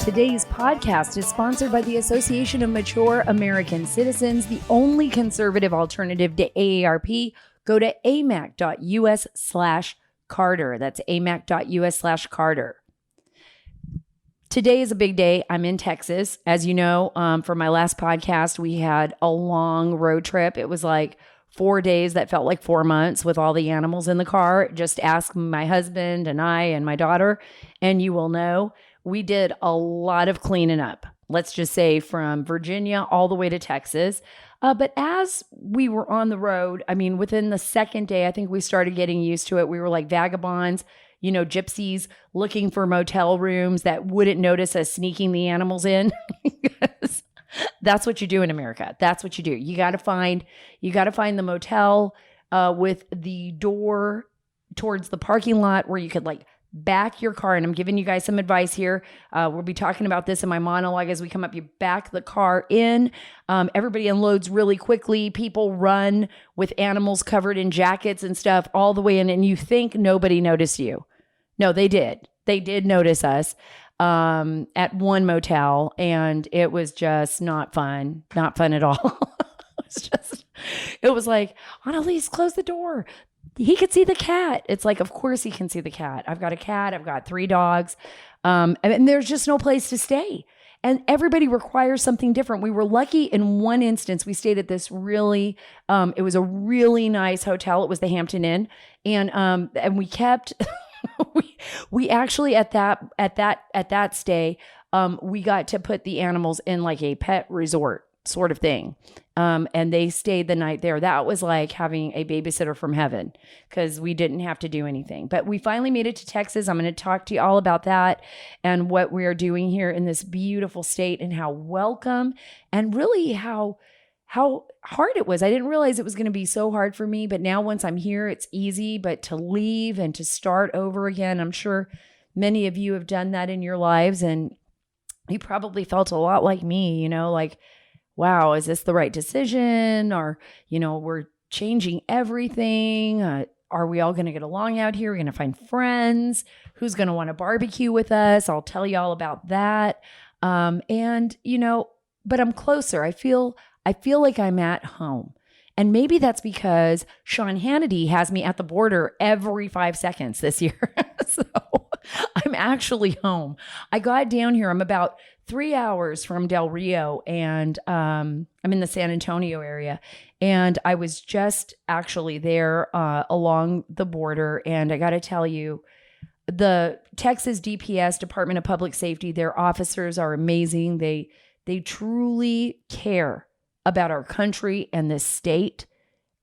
Today's podcast is sponsored by the Association of Mature American Citizens, the only conservative alternative to AARP. Go to amac.us/Carter. That's amac.us/Carter. Today is a big day. I'm in Texas. As you know, for my last podcast, we had a long road trip. It was like 4 days that felt like 4 months with all the animals in the car. Just ask my husband and I and my daughter, and you will know. We did a lot of cleaning up, let's just say from Virginia all the way to Texas. But as we were on the road, I mean, within the second day, I think we started getting used to it. We were like vagabonds, you know, gypsies looking for motel rooms that wouldn't notice us sneaking the animals in. That's what you do in America. That's what you do. You got to find the motel with the door towards the parking lot where you could like back your car. And I'm giving you guys some advice here. We'll be talking about this in my monologue as we come up. You back the car in. Everybody unloads really quickly. People run with animals covered in jackets and stuff all the way in. And you think nobody noticed you. No, they did. They did notice us at one motel. And it was just not fun. Not fun at all. It was like, Annalise, close the door. He could see the cat. It's like, of course he can see the cat. I've got a cat. I've got 3 dogs. And there's just no place to stay. And everybody requires something different. We were lucky in one instance. We stayed at this really, it was a really nice hotel. It was the Hampton Inn. And we kept, we actually at that stay, we got to put the animals in like a pet resort sort of thing. And they stayed the night there. That was like having a babysitter from heaven because we didn't have to do anything. But we finally made it to Texas. I'm going to talk to you all about that and what we are doing here in this beautiful state and how welcome and really how hard it was. I didn't realize it was going to be so hard for me. But now once I'm here, it's easy. But to leave and to start over again, I'm sure many of you have done that in your lives. And you probably felt a lot like me, you know, like, wow, is this the right decision? Or, you know, we're changing everything. Are we all going to get along out here? We're going to find friends. Who's going to want to barbecue with us? I'll tell you all about that. And, you know, but I'm closer. I feel like I'm at home. And maybe that's because Sean Hannity has me at the border every 5 seconds this year. So I'm actually home. I got down here. I'm about 3 hours from Del Rio, and I'm in the San Antonio area. And I was just actually there along the border. And I got to tell you, the Texas DPS, Department of Public Safety, their officers are amazing. They truly care about our country and this state.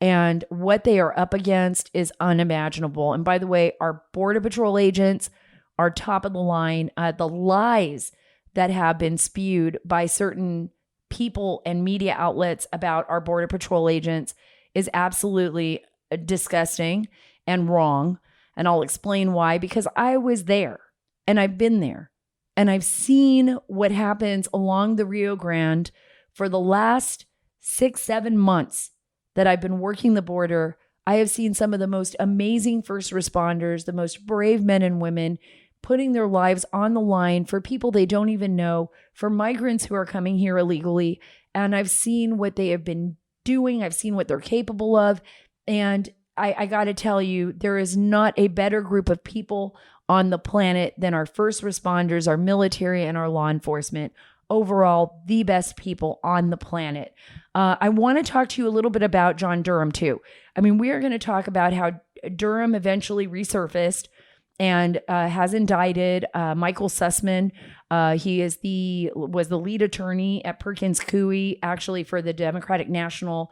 And what they are up against is unimaginable. And by the way, our Border Patrol agents are top of the line. The lies that have been spewed by certain people and media outlets about our Border Patrol agents is absolutely disgusting and wrong. And I'll explain why, because I was there and I've been there and I've seen what happens along the Rio Grande for the last 6-7 months that I've been working the border. I have seen some of the most amazing first responders, the most brave men and women putting their lives on the line for people they don't even know, for migrants who are coming here illegally. And I've seen what they have been doing. I've seen what they're capable of. And I got to tell you, there is not a better group of people on the planet than our first responders, our military, and our law enforcement. Overall, the best people on the planet. I want to talk to you a little bit about John Durham too. I mean, we are going to talk about how Durham eventually resurfaced and has indicted Michael Sussman. He was the lead attorney at Perkins Coie, actually for the Democratic National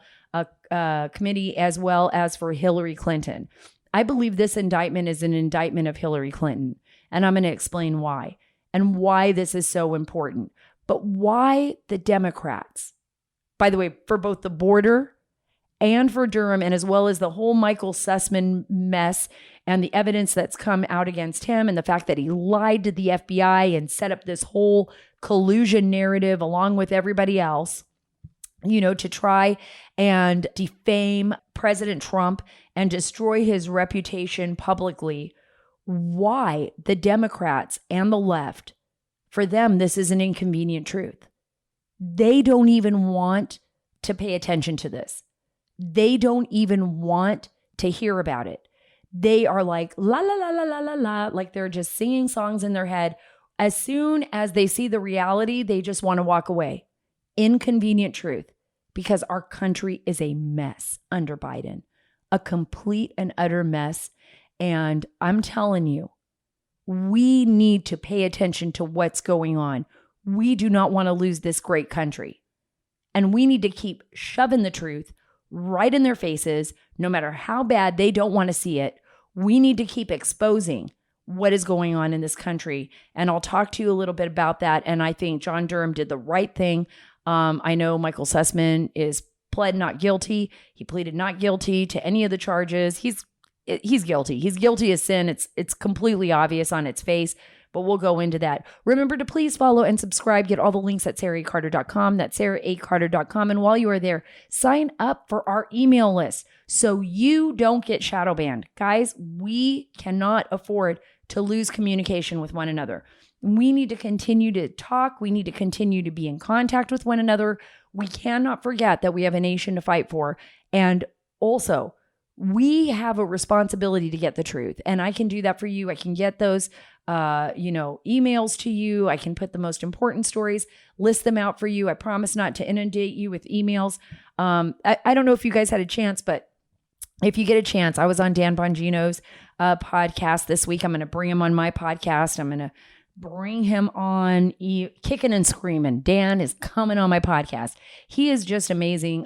Committee, as well as for Hillary Clinton. I believe this indictment is an indictment of Hillary Clinton, and I'm going to explain why and why this is so important. But why the Democrats, by the way, for both the border and for Durham, and as well as the whole Michael Sussman mess and the evidence that's come out against him and the fact that he lied to the FBI and set up this whole collusion narrative along with everybody else, you know, to try and defame President Trump and destroy his reputation publicly. Why the Democrats and the left For them, this is an inconvenient truth. They don't even want to pay attention to this. They don't even want to hear about it. They are like, la, la, la, la, la, la, la, like they're just singing songs in their head. As soon as they see the reality, they just want to walk away. Inconvenient truth, because our country is a mess under Biden, a complete and utter mess. And I'm telling you, we need to pay attention to what's going on. We do not want to lose this great country. And we need to keep shoving the truth right in their faces, no matter how bad they don't want to see it. We need to keep exposing what is going on in this country. And I'll talk to you a little bit about that. And I think John Durham did the right thing. I know Michael Sussman is pled not guilty. He pleaded not guilty to any of the charges. He's guilty. He's guilty of sin. It's completely obvious on its face, but we'll go into that. Remember to please follow and subscribe. Get all the links at saraacarter.com. That's saraacarter.com. And while you are there, sign up for our email list so you don't get shadow banned. Guys, we cannot afford to lose communication with one another. We need to continue to talk. We need to continue to be in contact with one another. We cannot forget that we have a nation to fight for. And also, we have a responsibility to get the truth. And I can do that for you. I can get those, emails to you. I can put the most important stories, list them out for you. I promise not to inundate you with emails. I don't know if you guys had a chance, but if you get a chance, I was on Dan Bongino's podcast this week. I'm going to bring him on my podcast. I'm going to bring him on kicking and screaming. Dan is coming on my podcast. He is just amazing.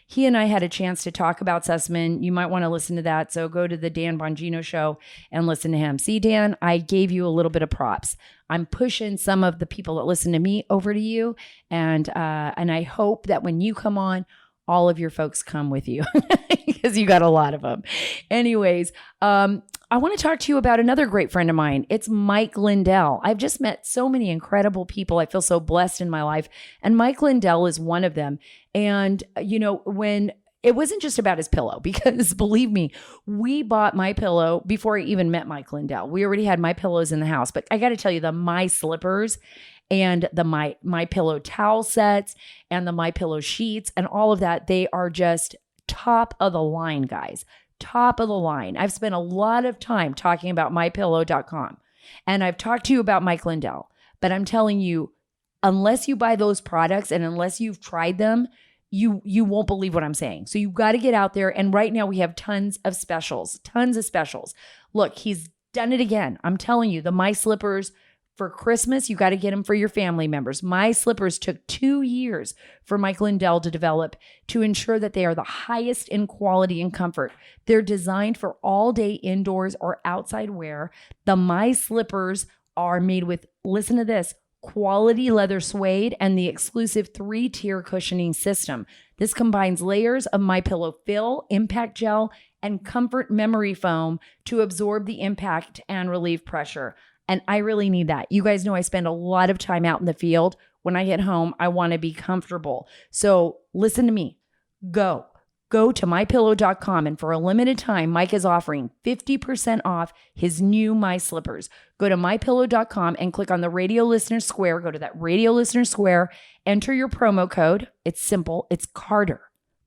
He and I had a chance to talk about Sussman. You might want to listen to that. So go to the Dan Bongino show and listen to him. See, Dan, I gave you a little bit of props. I'm pushing some of the people that listen to me over to you. And I hope that when you come on, all of your folks come with you because you got a lot of them. Anyways, I want to talk to you about another great friend of mine. It's Mike Lindell. I've just met so many incredible people. I feel so blessed in my life. And Mike Lindell is one of them. And, when it wasn't just about his pillow, because believe me, we bought my pillow before I even met Mike Lindell. We already had my pillows in the house. But I got to tell you, the My Slippers and the My Pillow towel sets and the My Pillow sheets and all of that, they are just top of the line, guys. Top of the line. I've spent a lot of time talking about mypillow.com, and I've talked to you about Mike Lindell, but I'm telling you, unless you buy those products and unless you've tried them, you won't believe what I'm saying. So you've got to get out there. And right now we have tons of specials. Look, he's done it again. I'm telling you, the My Slippers for Christmas, you got to get them for your family members. My Slippers took 2 years for Mike Lindell to develop to ensure that they are the highest in quality and comfort. They're designed for all day indoors or outside wear. The My Slippers are made with, listen to this, quality leather suede and the exclusive 3-tier cushioning system. This combines layers of MyPillow fill, impact gel, and comfort memory foam to absorb the impact and relieve pressure. And I really need that. You guys know I spend a lot of time out in the field. When I get home, I want to be comfortable. So listen to me. Go to mypillow.com. And for a limited time, Mike is offering 50% off his new My Slippers. Go to mypillow.com and click on the radio listener square. Go to that radio listener square. Enter your promo code. It's simple. It's Carter.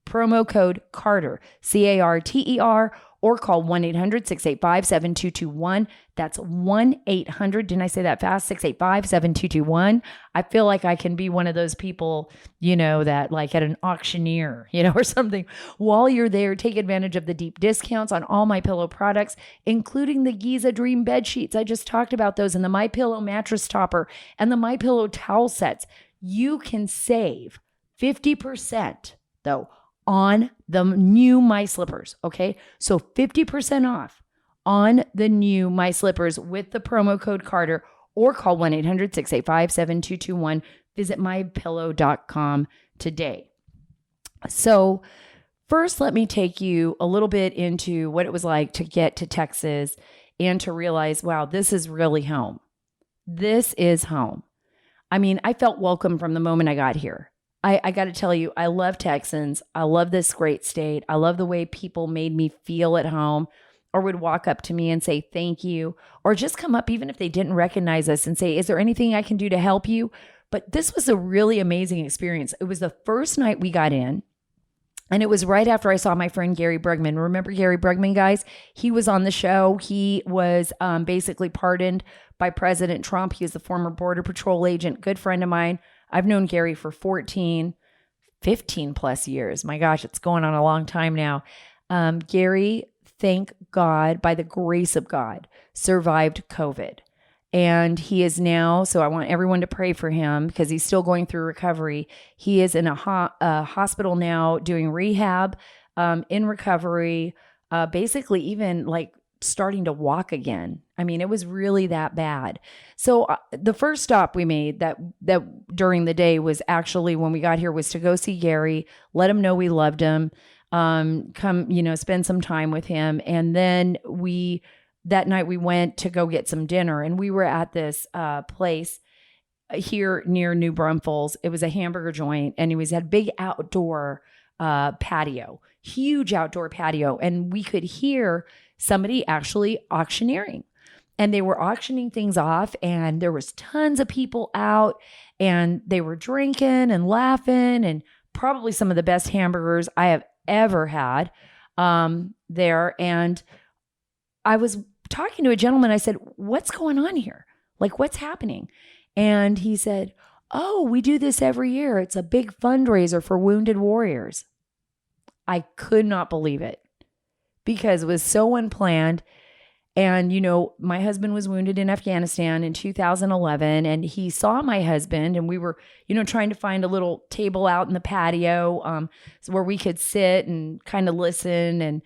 Promo code Carter, CARTER, or call 1-800-685-7221. That's 1-800, didn't I say that fast? 685-7221. I feel like I can be one of those people, that like at an auctioneer, or something. While you're there, take advantage of the deep discounts on all My Pillow products, including the Giza Dream bed sheets. I just talked about those, and the My Pillow mattress topper and the My Pillow towel sets. You can save 50%, though, on the new My Slippers, okay? So 50% off on the new My Slippers with the promo code Carter, or call 1-800-685-7221. Visit mypillow.com today. So first, let me take you a little bit into what it was like to get to Texas and to realize, wow, this is really home. This is home. I mean, I felt welcome from the moment I got here. I got to tell you, I love Texans. I love this great state. I love the way people made me feel at home. or would walk up to me and say, thank you, or just come up, even if they didn't recognize us, and say, is there anything I can do to help you? But this was a really amazing experience. It was the first night we got in. And it was right after I saw my friend Gary Brugman. Remember Gary Brugman, guys? He was on the show. He was basically pardoned by President Trump. He was the former Border Patrol agent, good friend of mine. I've known Gary for 15 plus years. My gosh, it's going on a long time now. Gary, thank God, by the grace of God, survived COVID. And he is now, so I want everyone to pray for him because he's still going through recovery. He is in a hospital now doing rehab, in recovery, basically even like starting to walk again. I mean, it was really that bad. So the first stop we made that during the day was actually when we got here was to go see Gary, let him know we loved him, come, spend some time with him. And then that night we went to go get some dinner, and we were at this place here near New Braunfels. It was a hamburger joint, and it had a big outdoor patio, huge outdoor patio. And we could hear somebody actually auctioneering, and they were auctioning things off, and there was tons of people out, and they were drinking and laughing, and probably some of the best hamburgers I have ever had there. And I was talking to a gentleman. I said, what's going on here? Like, what's happening? And he said, oh, we do this every year. It's a big fundraiser for wounded warriors. I could not believe it because it was so unplanned. And, my husband was wounded in Afghanistan in 2011, and he saw my husband, and we were, trying to find a little table out in the patio where we could sit and kind of listen and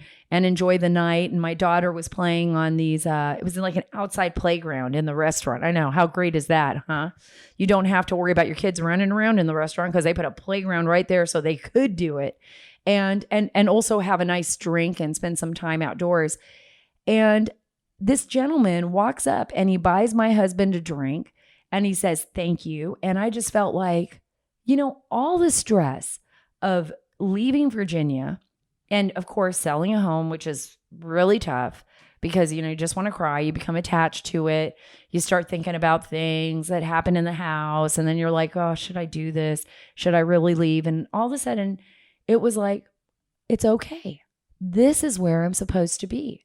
enjoy the night. And my daughter was playing on these, it was in like an outside playground in the restaurant. I know. How great is that, huh? You don't have to worry about your kids running around in the restaurant because they put a playground right there so they could do it and also have a nice drink and spend some time outdoors. And this gentleman walks up and he buys my husband a drink and he says, thank you. And I just felt like, all the stress of leaving Virginia and of course selling a home, which is really tough because, you just want to cry. You become attached to it. You start thinking about things that happen in the house. And then you're like, oh, should I do this? Should I really leave? And all of a sudden it was like, it's okay. This is where I'm supposed to be.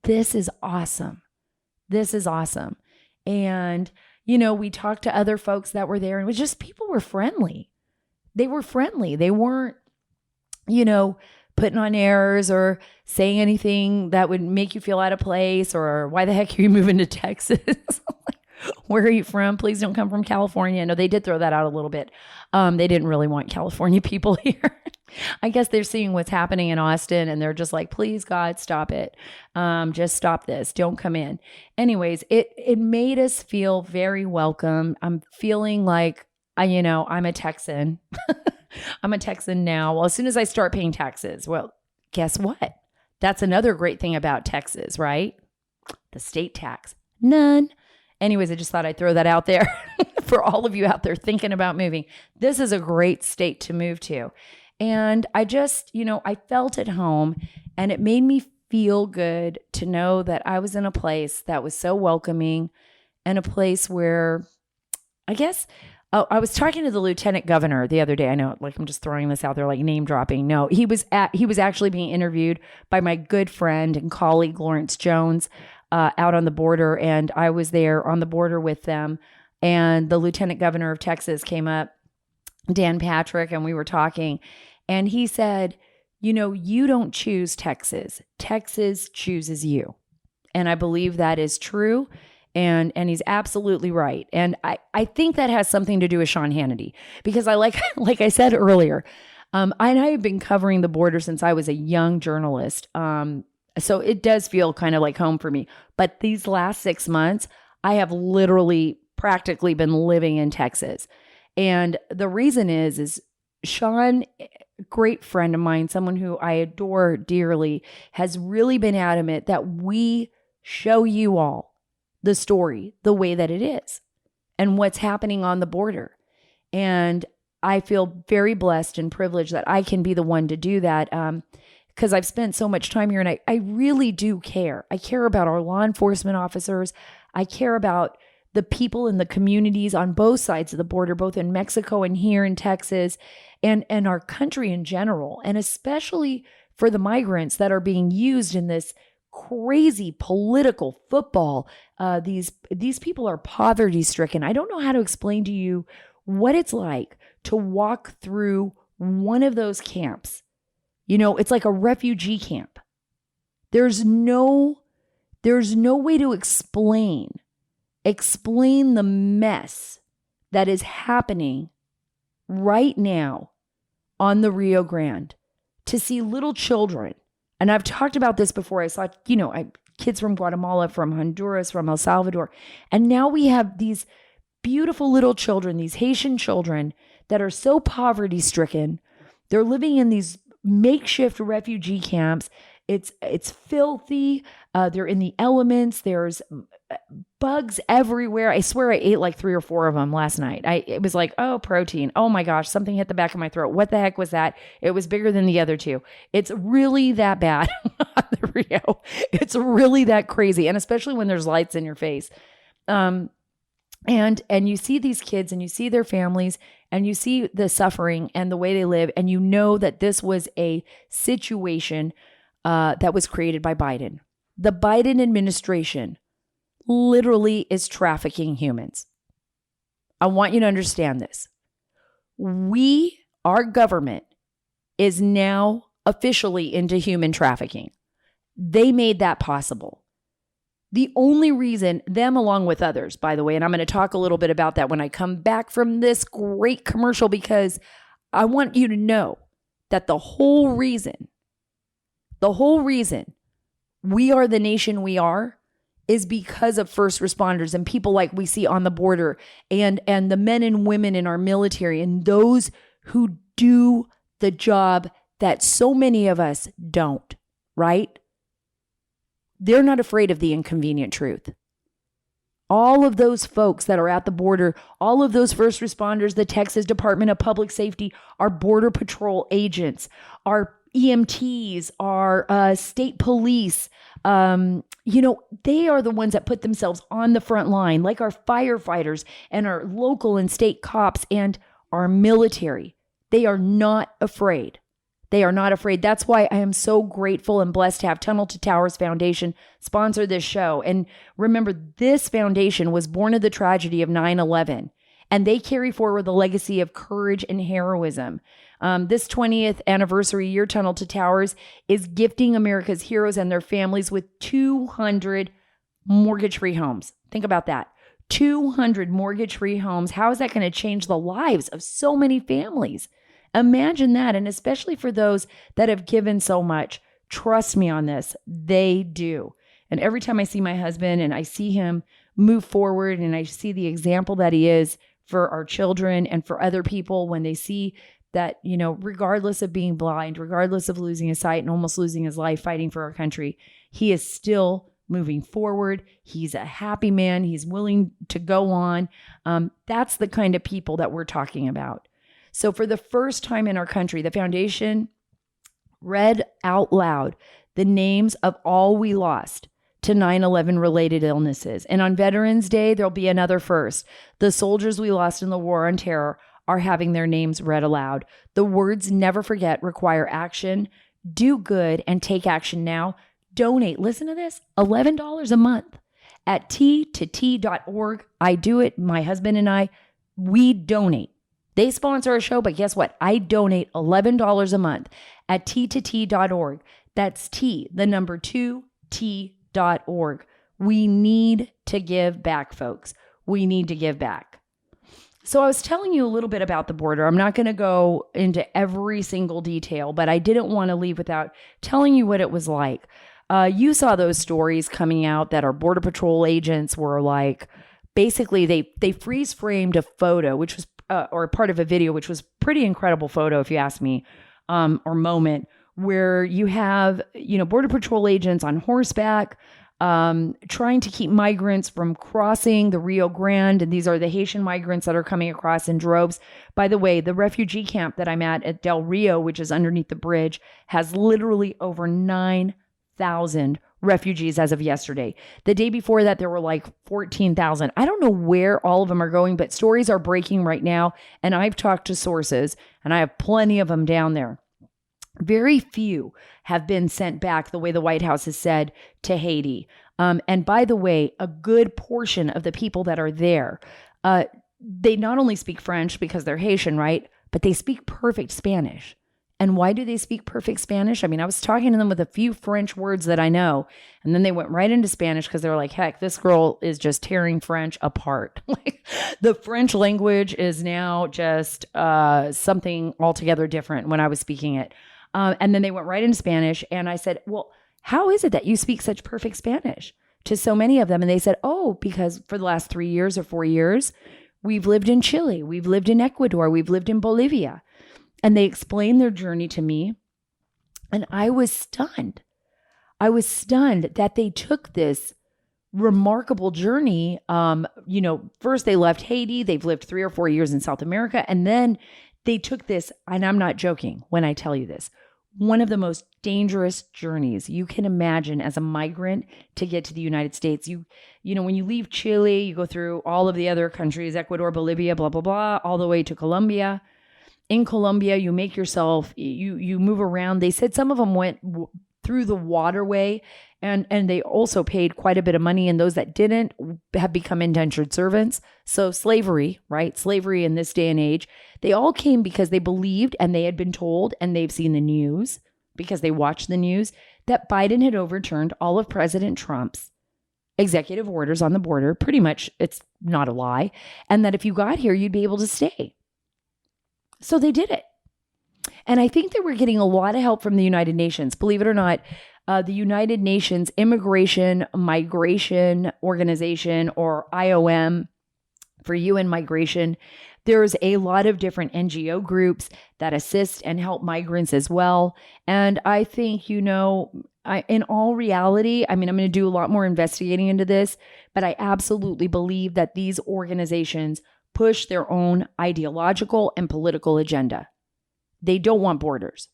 This is awesome. This is awesome. And, we talked to other folks that were there, and it was just, people were friendly. They were friendly. They weren't, putting on airs or saying anything that would make you feel out of place or why the heck are you moving to Texas? Where are you from? Please don't come from California. No, they did throw that out a little bit. They didn't really want California people here. I guess they're seeing what's happening in Austin and they're just like, please God, stop it. Just stop this. Don't come in. Anyways, it made us feel very welcome. I'm feeling like, I'm a Texan. I'm a Texan now. Well, as soon as I start paying taxes, well, guess what? That's another great thing about Texas, right? The state tax. None. Anyways, I just thought I'd throw that out there for all of you out there thinking about moving. This is a great state to move to. And I just, I felt at home, and it made me feel good to know that I was in a place that was so welcoming and a place where I guess, I was talking to the lieutenant governor the other day. I know, like, I'm just throwing this out there, like name dropping. No, he was actually being interviewed by my good friend and colleague, Lawrence Jones, out on the border. And I was there on the border with them. And the lieutenant governor of Texas came up, Dan Patrick, and we were talking. And he said, you don't choose Texas. Texas chooses you. And I believe that is true. And he's absolutely right. And I think that has something to do with Sean Hannity, because I like I said earlier, I have been covering the border since I was a young journalist. So it does feel kind of like home for me. But these last 6 months, I have literally practically been living in Texas. And the reason is Sean, great friend of mine, someone who I adore dearly, has really been adamant that we show you all the story the way that it is and what's happening on the border. And I feel very blessed and privileged that I can be the one to do that. because I've spent so much time here, and I really do care. I care about our law enforcement officers. I care about the people in the communities on both sides of the border, both in Mexico and here in Texas, and our country in general, and especially for the migrants that are being used in this crazy political football. These people are poverty stricken. I don't know how to explain to you what it's like to walk through one of those camps. It's like a refugee camp. There's no way to explain the mess that is happening right now on the Rio Grande. To see little children, and I've talked about this before. I saw, kids from Guatemala, from Honduras, from El Salvador, and now we have these beautiful little children, these Haitian children that are so poverty stricken. They're living in these makeshift refugee camps. It's filthy. They're in the elements. There's bugs everywhere. I swear I ate like 3 or 4 of them last night. It was like, oh, protein. Oh my gosh, something hit the back of my throat. What the heck was that? It was bigger than the other 2. It's really that bad on the Rio. It's really that crazy. And especially when there's lights in your face. And you see these kids and you see their families and you see the suffering and the way they live. And you know that this was a situation that was created by Biden. The Biden administration literally is trafficking humans. I want you to understand this. Our government is now officially into human trafficking. They made that possible. The only reason, them along with others, by the way, and I'm going to talk a little bit about that when I come back from this great commercial, because I want you to know that the whole reason we are the nation we are is because of first responders and people like we see on the border and the men and women in our military and those who do the job that so many of us don't, right? They're not afraid of the inconvenient truth. All of those folks that are at the border, all of those first responders, the Texas Department of Public Safety, our Border Patrol agents, our EMTs, our state police, they are the ones that put themselves on the front line, like our firefighters and our local and state cops and our military. They are not afraid. They are not afraid. That's why I am so grateful and blessed to have Tunnel to Towers Foundation sponsor this show. And remember, this foundation was born of the tragedy of 9/11, and they carry forward the legacy of courage and heroism. This 20th anniversary year, Tunnel to Towers is gifting America's heroes and their families with 200 mortgage-free homes. Think about that. 200 mortgage-free homes. How is that going to change the lives of so many families? Imagine that. And especially for those that have given so much, trust me on this, they do. And every time I see my husband and I see him move forward and I see the example that he is for our children and for other people when they see that, regardless of being blind, regardless of losing his sight and almost losing his life fighting for our country, he is still moving forward. He's a happy man. He's willing to go on. That's the kind of people that we're talking about. So for the first time in our country, the foundation read out loud the names of all we lost to 9/11 related illnesses. And on Veterans Day, there'll be another first. The soldiers we lost in the war on terror are having their names read aloud. The words never forget require action. Do good and take action now. Donate. Listen to this. $11 a month at t2t.org. I do it. My husband and I, we donate. They sponsor our show, but guess what? I donate $11 a month at t2t.org. That's T, the number 2, t.org. We need to give back, folks. We need to give back. So I was telling you a little bit about the border. I'm not going to go into every single detail, but I didn't want to leave without telling you what it was like. You saw those stories coming out that our Border Patrol agents were like, basically they freeze framed a photo, which was, or part of a video, which was pretty incredible photo, if you ask me, or moment, where you have, Border Patrol agents on horseback, trying to keep migrants from crossing the Rio Grande. And these are the Haitian migrants that are coming across in droves. By the way, the refugee camp that I'm at Del Rio, which is underneath the bridge, has literally over 9,000 refugees as of yesterday. The day before that, there were like 14,000. I don't know where all of them are going, but stories are breaking right now. And I've talked to sources, and I have plenty of them down there. Very few have been sent back the way the White House has said to Haiti. And by the way, a good portion of the people that are there, they not only speak French because they're Haitian, right? But they speak perfect Spanish. And why do they speak perfect Spanish? I mean, I was talking to them with a few French words that I know, and then they went right into Spanish because they were like, heck, this girl is just tearing French apart. Like, the French language is now just something altogether different when I was speaking it. And then they went right into Spanish, and I said, well, how is it that you speak such perfect Spanish to so many of them? And they said, oh, because for the last 3 years or 4 years, we've lived in Chile, we've lived in Ecuador, we've lived in Bolivia. And they explained their journey to me, and I was stunned. I was stunned that they took this remarkable journey. First they left Haiti. They've lived 3 or 4 years in South America. And then they took this, and I'm not joking when I tell you this, one of the most dangerous journeys you can imagine as a migrant to get to the United States. When you leave Chile, you go through all of the other countries, Ecuador, Bolivia, blah, blah, blah, all the way to Colombia. In Colombia, you make yourself, you move around. They said some of them went through the waterway, and they also paid quite a bit of money. And those that didn't have become indentured servants. So slavery, right? Slavery in this day and age. They all came because they believed, and they had been told, and they've seen the news because they watched the news, that Biden had overturned all of President Trump's executive orders on the border. Pretty much, it's not a lie. And that if you got here, you'd be able to stay. So they did it. And I think they were getting a lot of help from the United Nations. Believe it or not, the United Nations Immigration Migration Organization, or IOM for UN Migration, there's a lot of different NGO groups that assist and help migrants as well. And I think, in all reality, I'm going to do a lot more investigating into this, but I absolutely believe that these organizations push their own ideological and political agenda. They don't want borders.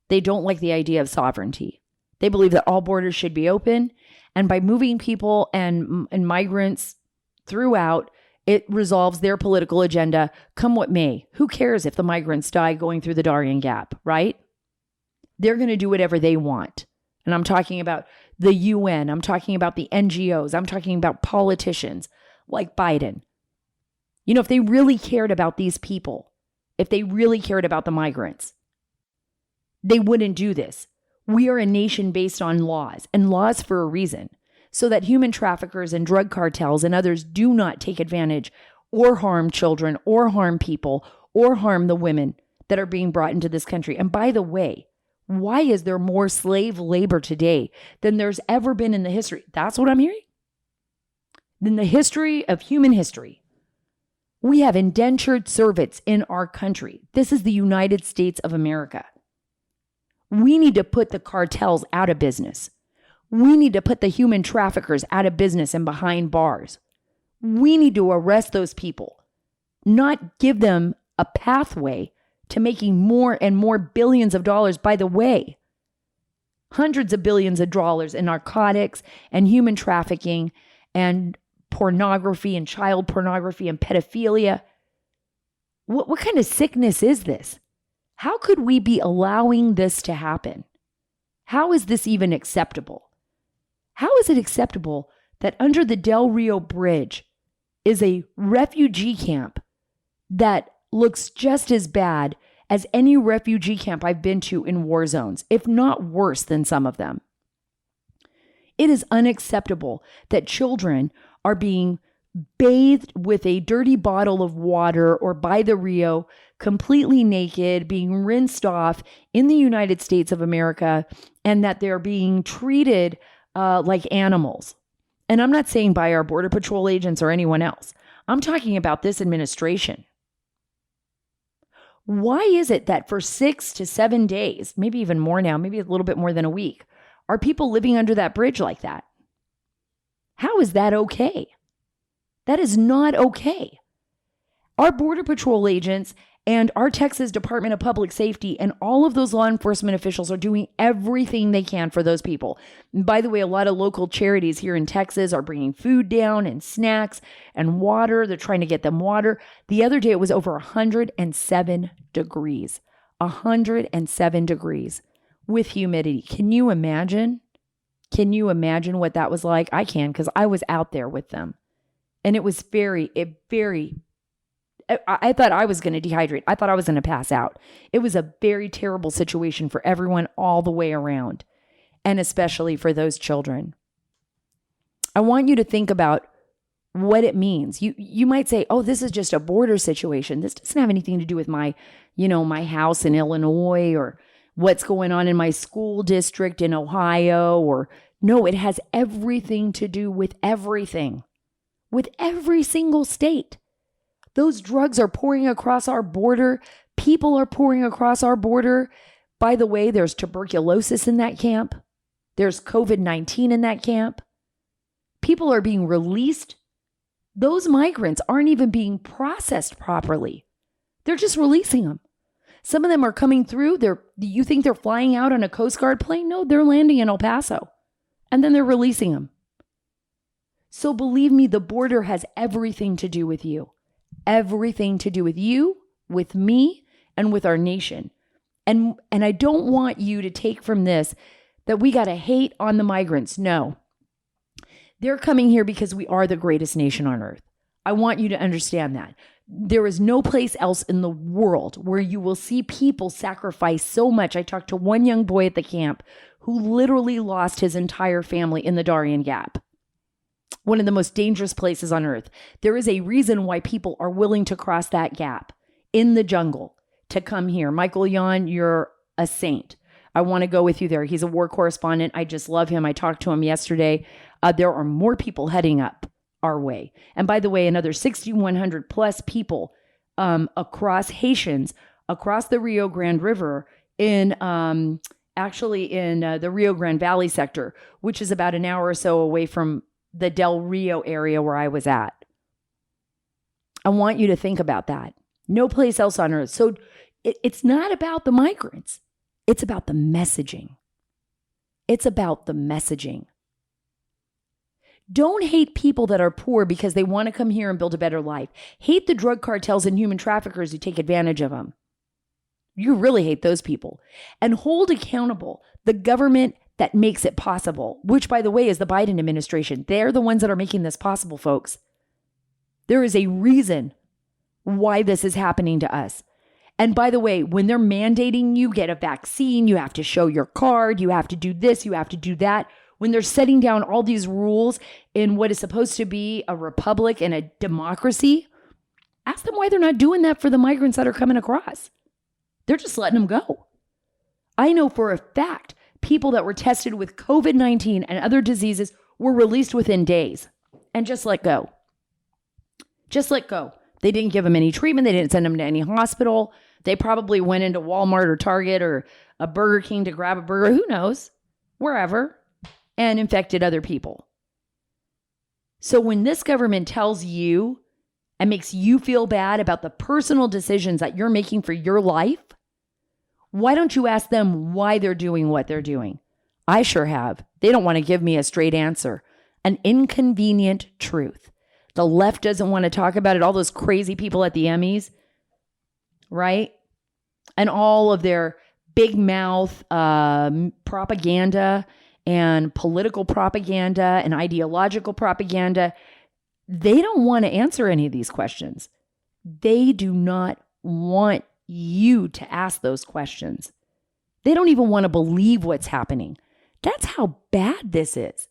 They don't like the idea of sovereignty. They believe that all borders should be open, and by moving people and migrants throughout, it resolves their political agenda, come what may. Who cares if the migrants die going through the Darien Gap, right? They're going to do whatever they want. And I'm talking about the UN. I'm talking about the NGOs. I'm talking about politicians like Biden. If they really cared about these people, if they really cared about the migrants, they wouldn't do this. We are a nation based on laws, and laws for a reason, so that human traffickers and drug cartels and others do not take advantage or harm children or harm people or harm the women that are being brought into this country. And by the way, why is there more slave labor today than there's ever been in the history? That's what I'm hearing. In the history of human history. We have indentured servants in our country. This is the United States of America. We need to put the cartels out of business. We need to put the human traffickers out of business and behind bars. We need to arrest those people, not give them a pathway to making more and more billions of dollars. By the way, hundreds of billions of dollars in narcotics and human trafficking and pornography and child pornography and pedophilia. What kind of sickness is this? How could we be allowing this to happen? How is this even acceptable? How is it acceptable that under the Del Rio Bridge is a refugee camp that looks just as bad as any refugee camp I've been to in war zones, if not worse than some of them? It is unacceptable that children are being bathed with a dirty bottle of water or by the Rio, completely naked, being rinsed off in the United States of America, and that they're being treated like animals. And I'm not saying by our Border Patrol agents or anyone else. I'm talking about this administration. Why is it that for 6 to 7 days, maybe even more now, maybe a little bit more than a week, are people living under that bridge like that? How is that okay? That is not okay. Our Border Patrol agents and our Texas Department of Public Safety and all of those law enforcement officials are doing everything they can for those people. And by the way, a lot of local charities here in Texas are bringing food down and snacks and water. They're trying to get them water. The other day, it was over 107 degrees. 107 degrees with humidity. Can you imagine? Can you imagine what that was like? I can, because I was out there with them. And it was I thought I was going to dehydrate. I thought I was going to pass out. It was a very terrible situation for everyone all the way around, and especially for those children. I want you to think about what it means. You might say, oh, this is just a border situation. This doesn't have anything to do with my house in Illinois or what's going on in my school district in Ohio. No, it has everything to do with everything, with every single state. Those drugs are pouring across our border. People are pouring across our border. By the way, there's tuberculosis in that camp. There's COVID-19 in that camp. People are being released. Those migrants aren't even being processed properly. They're just releasing them. Some of them are coming through. You think they're flying out on a Coast Guard plane? No, they're landing in El Paso. And then they're releasing them. So believe me, the border has everything to do with you. Everything to do with you, with me, and with our nation. And I don't want you to take from this that we got to hate on the migrants. No. They're coming here because we are the greatest nation on earth. I want you to understand that. There is no place else in the world where you will see people sacrifice so much. I talked to one young boy at the camp who literally lost his entire family in the Darien Gap. One of the most dangerous places on earth. There is a reason why people are willing to cross that gap in the jungle to come here. Michael Yon, you're a saint. I want to go with you there. He's a war correspondent. I just love him. I talked to him yesterday. There are more people heading up our way. And by the way, another 6,100 plus people across Haitians, across the Rio Grande River in the Rio Grande Valley sector, which is about an hour or so away from the Del Rio area where I was at. I want you to think about that. No place else on earth. So it's not about the migrants. It's about the messaging. It's about the messaging. Don't hate people that are poor because they want to come here and build a better life. Hate the drug cartels and human traffickers who take advantage of them. You really hate those people. And hold accountable the government that makes it possible, which, by the way, is the Biden administration. They're the ones that are making this possible, folks. There is a reason why this is happening to us. And by the way, when they're mandating you get a vaccine, you have to show your card, you have to do this, you have to do that. When they're setting down all these rules in what is supposed to be a republic and a democracy, ask them why they're not doing that for the migrants that are coming across. They're just letting them go. I know for a fact people that were tested with COVID-19 and other diseases were released within days and just let go. Just let go. They didn't give them any treatment. They didn't send them to any hospital. They probably went into Walmart or Target or a Burger King to grab a burger. Who knows? Wherever. And infected other people. So when this government tells you and makes you feel bad about the personal decisions that you're making for your life, why don't you ask them why they're doing what they're doing? I sure have. They don't want to give me a straight answer. An inconvenient truth. The left doesn't want to talk about it. All those crazy people at the Emmys, right? And all of their big mouth propaganda and political propaganda and ideological propaganda. They don't want to answer any of these questions. They do not want you to ask those questions. They don't even want to believe what's happening. That's how bad this is.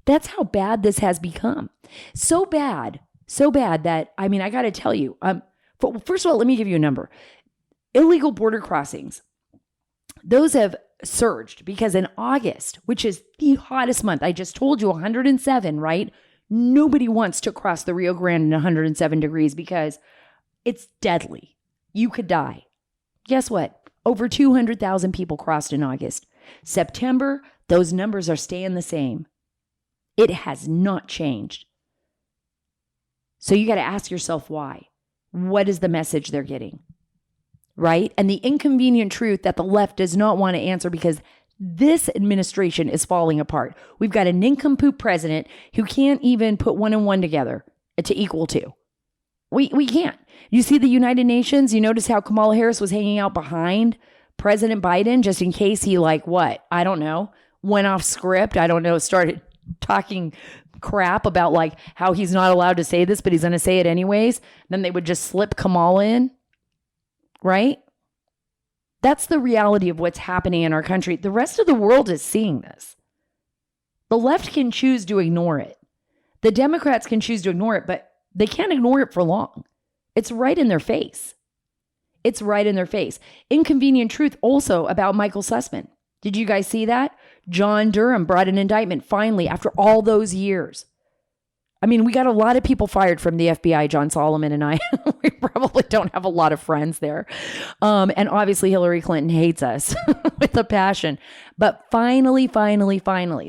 That's how bad this has become. So bad that, I got to tell you, first of all, let me give you a number. Illegal border crossings, those have surged because in August, which is the hottest month, I just told you 107, right? Nobody wants to cross the Rio Grande in 107 degrees because it's deadly. You could die. Guess what? Over 200,000 people crossed in August. September, those numbers are staying the same. It has not changed. So you got to ask yourself why. What is the message they're getting? Right? And the inconvenient truth that the left does not want to answer because this administration is falling apart. We've got a nincompoop president who can't even put one and one together to equal two. We can't. You see the United Nations, you notice how Kamala Harris was hanging out behind President Biden just in case he I don't know, went off script. I don't know, started talking crap about how he's not allowed to say this, but he's going to say it anyways. Then they would just slip Kamala in, right? That's the reality of what's happening in our country. The rest of the world is seeing this. The left can choose to ignore it. The Democrats can choose to ignore it, but they can't ignore it for long. It's right in their face. It's right in their face. Inconvenient truth also about Michael Sussman. Did you guys see that? John Durham brought an indictment finally after all those years. I mean, we got a lot of people fired from the FBI, John Solomon and I. We probably don't have a lot of friends there. And obviously Hillary Clinton hates us with a passion. But finally,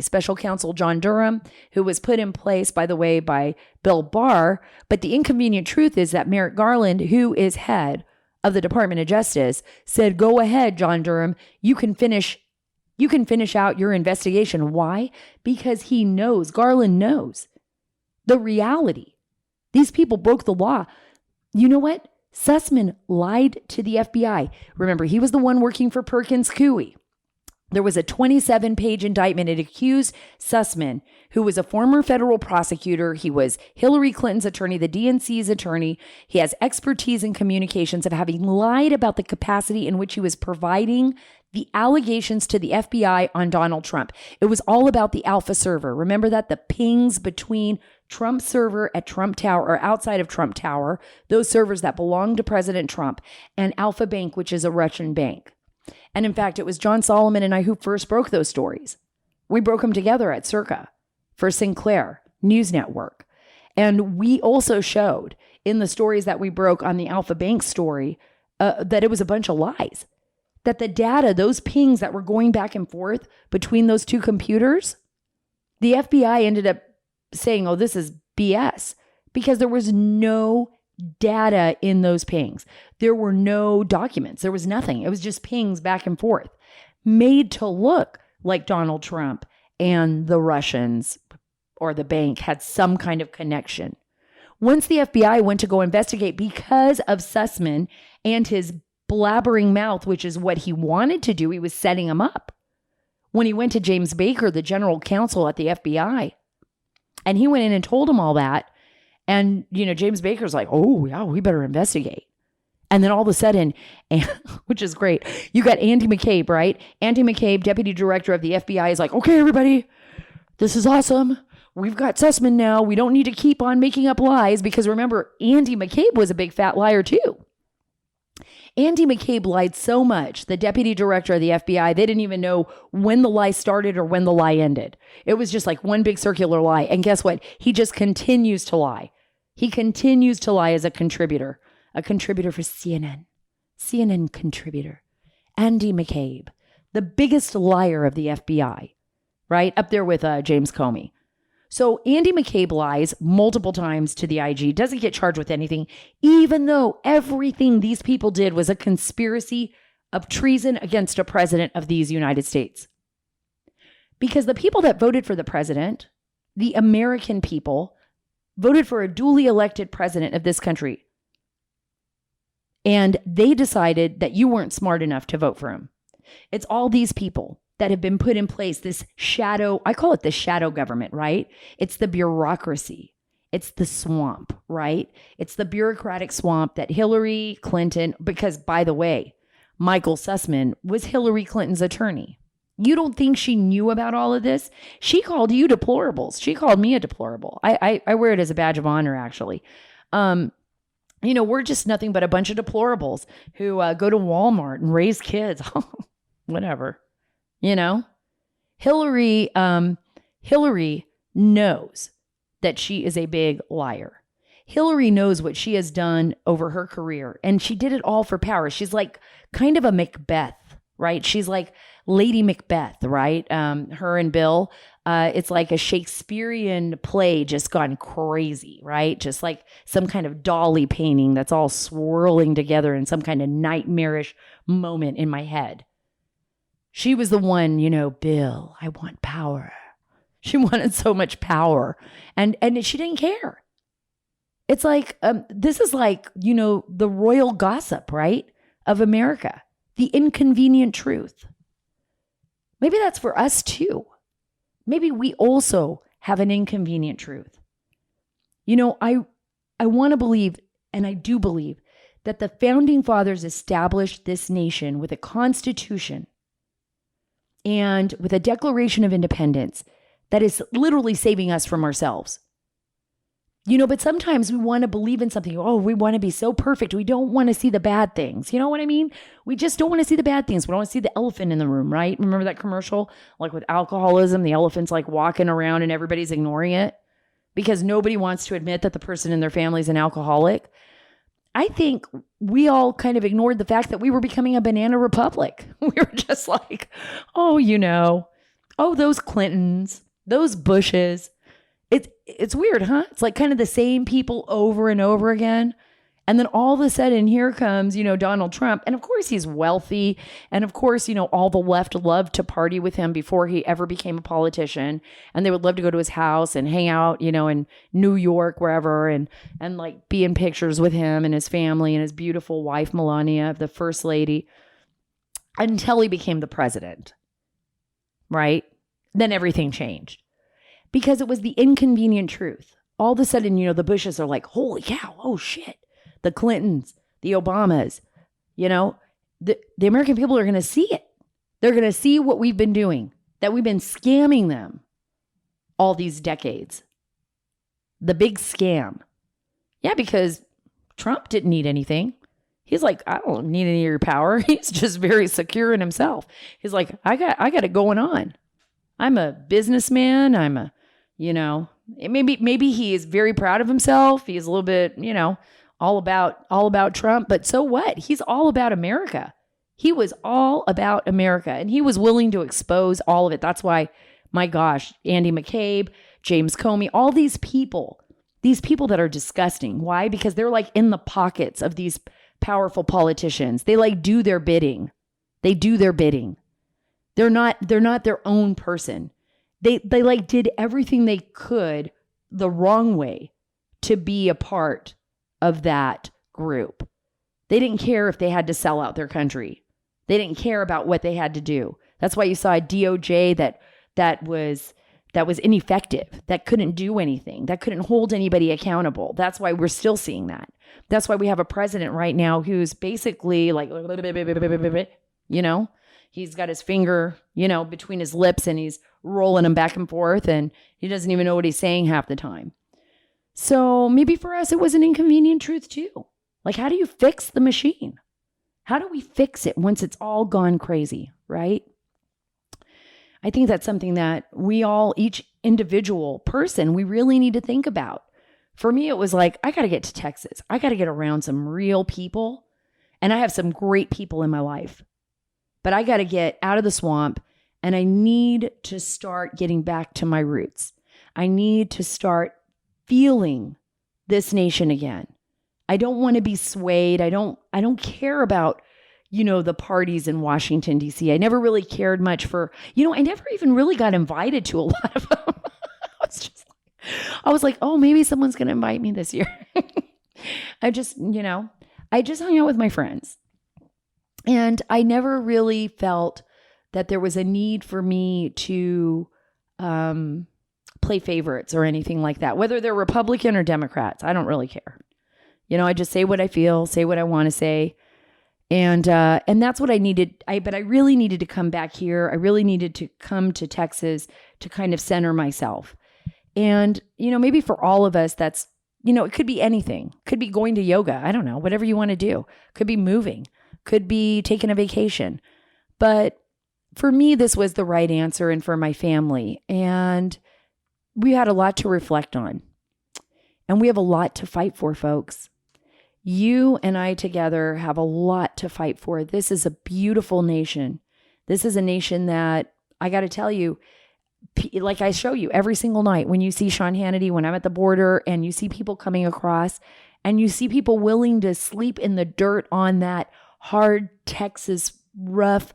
Special Counsel John Durham, who was put in place, by the way, by Bill Barr. But the inconvenient truth is that Merrick Garland, who is head of the Department of Justice, said, go ahead, John Durham, you can finish out your investigation. Why? Because he knows, Garland knows the reality. These people broke the law. You know what? Sussman lied to the FBI. Remember, he was the one working for Perkins Coie. There was a 27-page indictment. It accused Sussman, who was a former federal prosecutor. He was Hillary Clinton's attorney, the DNC's attorney. He has expertise in communications, of having lied about the capacity in which he was providing the allegations to the FBI on Donald Trump. It was all about the Alpha server. Remember that? The pings between Trump server at Trump Tower or outside of Trump Tower, those servers that belong to President Trump, and Alpha Bank, which is a Russian bank. And in fact, it was John Solomon and I who first broke those stories. We broke them together at Circa for Sinclair News Network. And we also showed in the stories that we broke on the Alpha Bank story that it was a bunch of lies. That the data, those pings that were going back and forth between those two computers, the FBI ended up saying, oh, this is BS, because there was no data in those pings. There were no documents. There was nothing. It was just pings back and forth, made to look like Donald Trump and the Russians or the bank had some kind of connection. Once the FBI went to go investigate because of Sussman and his blabbering mouth, which is what he wanted to do, he was setting him up. When he went to James Baker, the general counsel at the FBI, and he went in and told him all that. And, James Baker's like, oh, yeah, we better investigate. And then all of a sudden, which is great, you got Andy McCabe, right? Andy McCabe, deputy director of the FBI, is like, okay, everybody, this is awesome. We've got Sussman now. We don't need to keep on making up lies, because remember, Andy McCabe was a big fat liar too. Andy McCabe lied so much, the deputy director of the FBI, they didn't even know when the lie started or when the lie ended. It was just like one big circular lie. And guess what? He just continues to lie. He continues to lie as a contributor for CNN. CNN contributor. Andy McCabe, the biggest liar of the FBI, right? Up there with James Comey. So Andy McCabe lies multiple times to the IG, doesn't get charged with anything, even though everything these people did was a conspiracy of treason against a president of these United States. Because the people that voted for the president, the American people, voted for a duly elected president of this country. And they decided that you weren't smart enough to vote for him. It's all these people that have been put in place, this shadow, I call it the shadow government, right? It's the bureaucracy. It's the swamp, right? It's the bureaucratic swamp that Hillary Clinton, because by the way, Michael Sussman was Hillary Clinton's attorney. You don't think she knew about all of this? She called you deplorables. She called me a deplorable. I wear it as a badge of honor, actually. We're just nothing but a bunch of deplorables who go to Walmart and raise kids. Whatever. Hillary knows that she is a big liar. Hillary knows what she has done over her career, and she did it all for power. She's like kind of a Macbeth, right? She's like Lady Macbeth, right? Her and Bill, It's like a Shakespearean play just gone crazy, right? Just like some kind of dolly painting that's all swirling together in some kind of nightmarish moment in my head. She was the one, Bill, I want power. She wanted so much power, and she didn't care. It's like, this is like, the royal gossip, right? Of America, the inconvenient truth. Maybe that's for us too. Maybe we also have an inconvenient truth. I want to believe, and I do believe, that the founding fathers established this nation with a constitution and with a Declaration of Independence that is literally saving us from ourselves. But sometimes we want to believe in something. Oh, we want to be so perfect. We don't want to see the bad things. You know what I mean? We just don't want to see the bad things. We don't want to see the elephant in the room, right? Remember that commercial? Like with alcoholism, the elephant's like walking around and everybody's ignoring it because nobody wants to admit that the person in their family is an alcoholic. I think we all kind of ignored the fact that we were becoming a banana republic. We were just like, oh, those Clintons, those Bushes. It's weird, huh? It's like kind of the same people over and over again. And then all of a sudden, here comes, Donald Trump. And of course, he's wealthy. And of course, all the left loved to party with him before he ever became a politician. And they would love to go to his house and hang out, in New York, wherever, and like be in pictures with him and his family and his beautiful wife, Melania, the first lady, until he became the president, right? Then everything changed. Because it was the inconvenient truth. All of a sudden, the Bushes are like, holy cow, oh shit. The Clintons, the Obamas, the American people are going to see it. They're going to see what we've been doing, that we've been scamming them all these decades. The big scam. Yeah, because Trump didn't need anything. He's like, I don't need any of your power. He's just very secure in himself. He's like, I got it going on. I'm a businessman. I'm a, maybe he is very proud of himself. He's a little bit, all about Trump, but so what? He's all about America. He was all about America, and he was willing to expose all of it. That's why, my gosh, Andy McCabe, James Comey, all these people that are disgusting. Why? Because they're like in the pockets of these powerful politicians. They like do their bidding. They do their bidding. They're not their own person. They like did everything they could the wrong way to be a part of that group. They didn't care if they had to sell out their country. They didn't care about what they had to do. That's why you saw a DOJ that was ineffective, that couldn't do anything, that couldn't hold anybody accountable. That's why we're still seeing that. That's why we have a president right now who's basically like, he's got his finger, between his lips and he's rolling them back and forth and he doesn't even know what he's saying half the time. So maybe for us, it was an inconvenient truth too. Like, how do you fix the machine? How do we fix it once it's all gone crazy, right? I think that's something that we all, each individual person, we really need to think about. For me, it was like, I got to get to Texas. I got to get around some real people. And I have some great people in my life. But I got to get out of the swamp and I need to start getting back to my roots. I need to start feeling this nation again. I don't want to be swayed. I don't care about, the parties in Washington, D.C. I never really cared much for, I never even really got invited to a lot of them. I was like, oh, maybe someone's going to invite me this year. I just hung out with my friends. And I never really felt that there was a need for me to play favorites or anything like that, whether they're Republican or Democrats. I don't really care. I just say what I feel, say what I want to say. And that's what I needed. But I really needed to come back here. I really needed to come to Texas to kind of center myself. And, maybe for all of us, that's, it could be anything. Could be going to yoga. I don't know, whatever you want to do. Could be moving. Could be taking a vacation. But for me, this was the right answer and for my family. And we had a lot to reflect on. And we have a lot to fight for, folks. You and I together have a lot to fight for. This is a beautiful nation. This is a nation that, I got to tell you, like I show you every single night when you see Sean Hannity, when I'm at the border and you see people coming across and you see people willing to sleep in the dirt on that hard Texas rough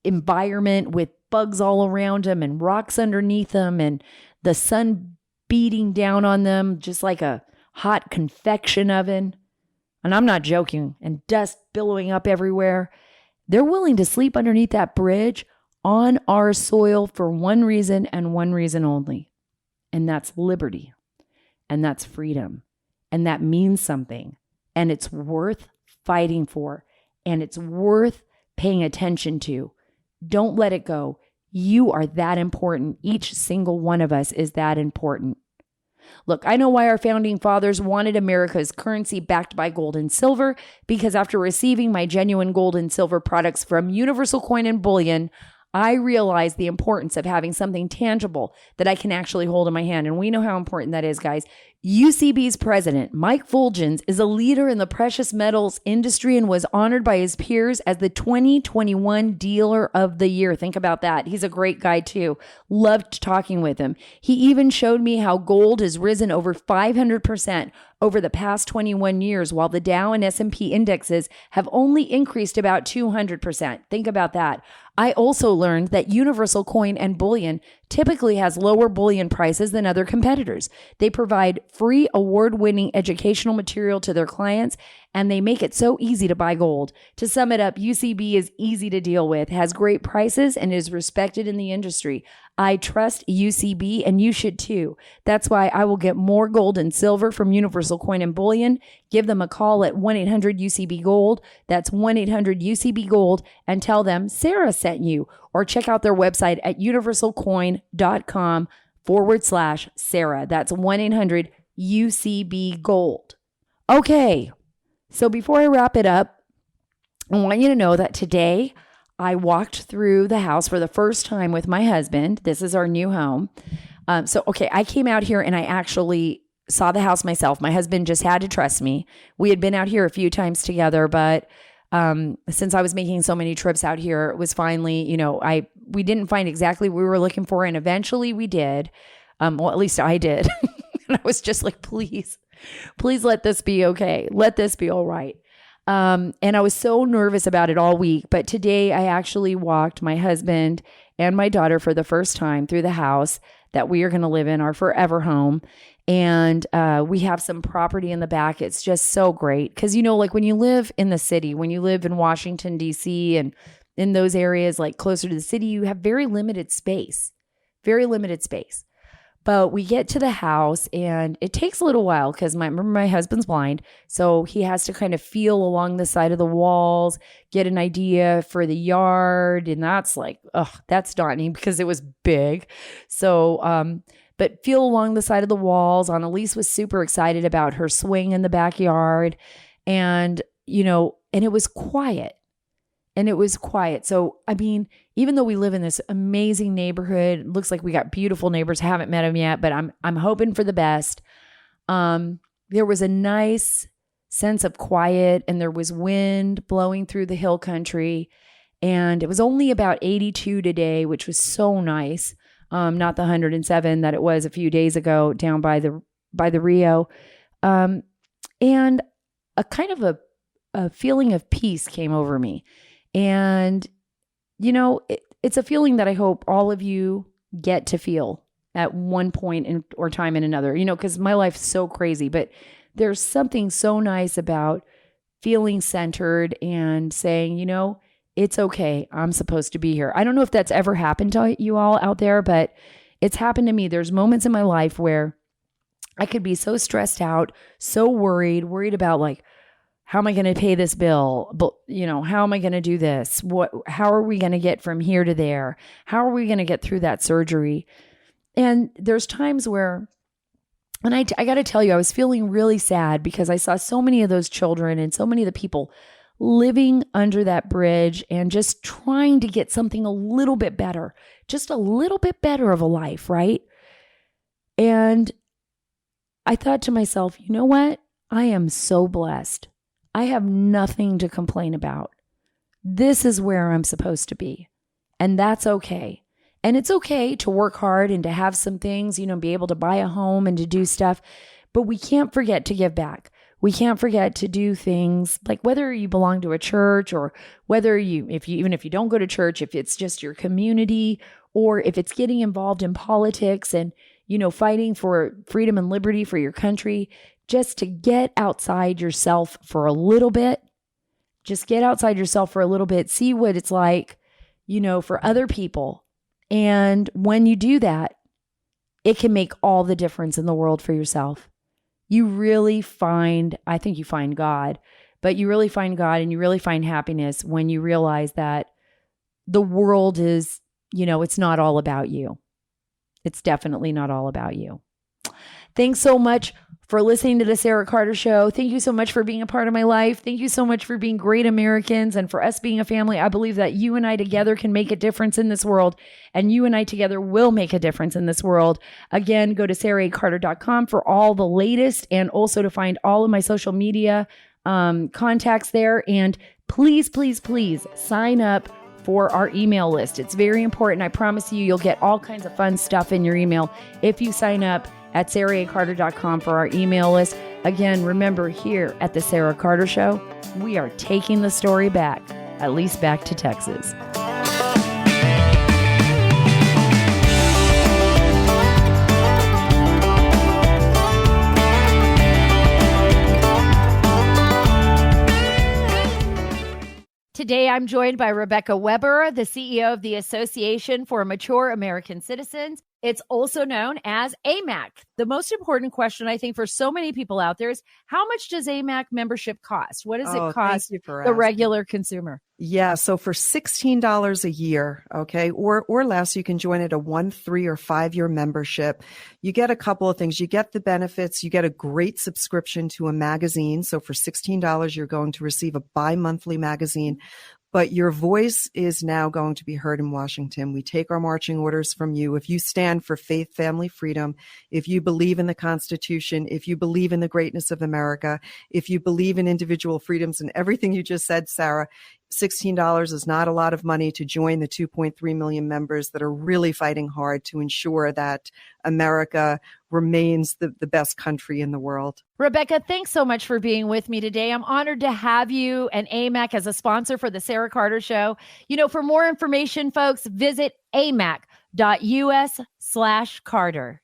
environment with bugs all around them and rocks underneath them and the sun beating down on them just like a hot confection oven. And I'm not joking. And dust billowing up everywhere. They're willing to sleep underneath that bridge on our soil for one reason and one reason only. And that's liberty. And that's freedom. And that means something. And it's worth fighting for. And it's worth paying attention to. Don't let it go. You are that important. Each single one of us is that important. Look, I know why our founding fathers wanted America's currency backed by gold and silver, because after receiving my genuine gold and silver products from Universal Coin and Bullion, I realized the importance of having something tangible that I can actually hold in my hand. And we know how important that is, guys. UCB's president, Mike Fulgens, is a leader in the precious metals industry and was honored by his peers as the 2021 Dealer of the Year. Think about that. He's a great guy too. Loved talking with him. He even showed me how gold has risen over 500% over the past 21 years, while the Dow and S&P indexes have only increased about 200%. Think about that. I also learned that Universal Coin and Bullion typically has lower bullion prices than other competitors. They provide free award-winning educational material to their clients, and they make it so easy to buy gold. To sum it up, UCB is easy to deal with, has great prices, and is respected in the industry. I trust UCB, and you should too. That's why I will get more gold and silver from Universal Coin and Bullion. Give them a call at 1-800-UCB-GOLD. That's 1-800-UCB-GOLD, and tell them Sara sent you. Or check out their website at universalcoin.com/Sara. That's 1-800-UCB-GOLD. Okay, so before I wrap it up, I want you to know that today I walked through the house for the first time with my husband. This is our new home. I came out here and I actually saw the house myself. My husband just had to trust me. We had been out here a few times together, but since I was making so many trips out here, it was finally, we didn't find exactly what we were looking for. And eventually we did. Well, at least I did. And I was just like, please let this be okay. Let this be all right. And I was so nervous about it all week. But today I actually walked my husband and my daughter for the first time through the house that we are going to live in, our forever home. And we have some property in the back. It's just so great. Because, like when you live in the city, when you live in Washington, D.C. and in those areas like closer to the city, you have very limited space. But we get to the house and it takes a little while because my husband's blind. So he has to kind of feel along the side of the walls, get an idea for the yard. And that's that's daunting because it was big. So, but feel along the side of the walls. Annalise was super excited about her swing in the backyard. And, and it was quiet. So, even though we live in this amazing neighborhood, it looks like we got beautiful neighbors. Haven't met them yet, but I'm hoping for the best. There was a nice sense of quiet and there was wind blowing through the hill country. And it was only about 82 today, which was so nice. Not the 107 that it was a few days ago down by the Rio. And a kind of a feeling of peace came over me. And, it's a feeling that I hope all of you get to feel at one point or time in another, because my life's so crazy, but there's something so nice about feeling centered and saying, it's okay. I'm supposed to be here. I don't know if that's ever happened to you all out there, but it's happened to me. There's moments in my life where I could be so stressed out, so worried about how am I going to pay this bill? But, how am I going to do this? How are we going to get from here to there? How are we going to get through that surgery? And there's times where, and I got to tell you, I was feeling really sad because I saw so many of those children and so many of the people living under that bridge and just trying to get something a little bit better, just a little bit better of a life, right? And I thought to myself, you know what? I am so blessed. I have nothing to complain about. This is where I'm supposed to be. And that's okay. And it's okay to work hard and to have some things, be able to buy a home and to do stuff, but we can't forget to give back. We can't forget to do things like whether you belong to a church or whether even if you don't go to church, if it's just your community or if it's getting involved in politics and, fighting for freedom and liberty for your country, just to get outside yourself for a little bit. Just get outside yourself for a little bit. See what it's like, for other people. And when you do that, it can make all the difference in the world for yourself. You really I think you find God, but you really find God and you really find happiness when you realize that the world is, it's not all about you. It's definitely not all about you. Thanks so much for listening to the Sara Carter Show. Thank you so much for being a part of my life. Thank you so much for being great Americans and for us being a family. I believe that you and I together can make a difference in this world, and you and I together will make a difference in this world. Again, go to saracarter.com for all the latest and also to find all of my social media contacts there. And please, please, please sign up for our email list. It's very important. I promise you'll get all kinds of fun stuff in your email if you sign up at saracarter.com for our email list. Again, remember, here at the Sara Carter Show, we are taking the story back, at least back to Texas. Today, I'm joined by Rebecca Weber, the CEO of the Association for Mature American Citizens. It's also known as AMAC. The most important question, I think, for so many people out there is, how much does AMAC membership cost? What does it cost the regular consumer? Yeah, so for $16 a year, okay, or less, you can join at a 1, 3, or 5-year membership. You get a couple of things. You get the benefits. You get a great subscription to a magazine. So for $16, you're going to receive a bi-monthly magazine. But your voice is now going to be heard in Washington. We take our marching orders from you. If you stand for faith, family, freedom, if you believe in the Constitution, if you believe in the greatness of America, if you believe in individual freedoms and everything you just said, Sara, $16 is not a lot of money to join the 2.3 million members that are really fighting hard to ensure that America remains the best country in the world. Rebecca, thanks so much for being with me today. I'm honored to have you and AMAC as a sponsor for the Sara Carter Show. For more information, folks, visit amac.us/Carter.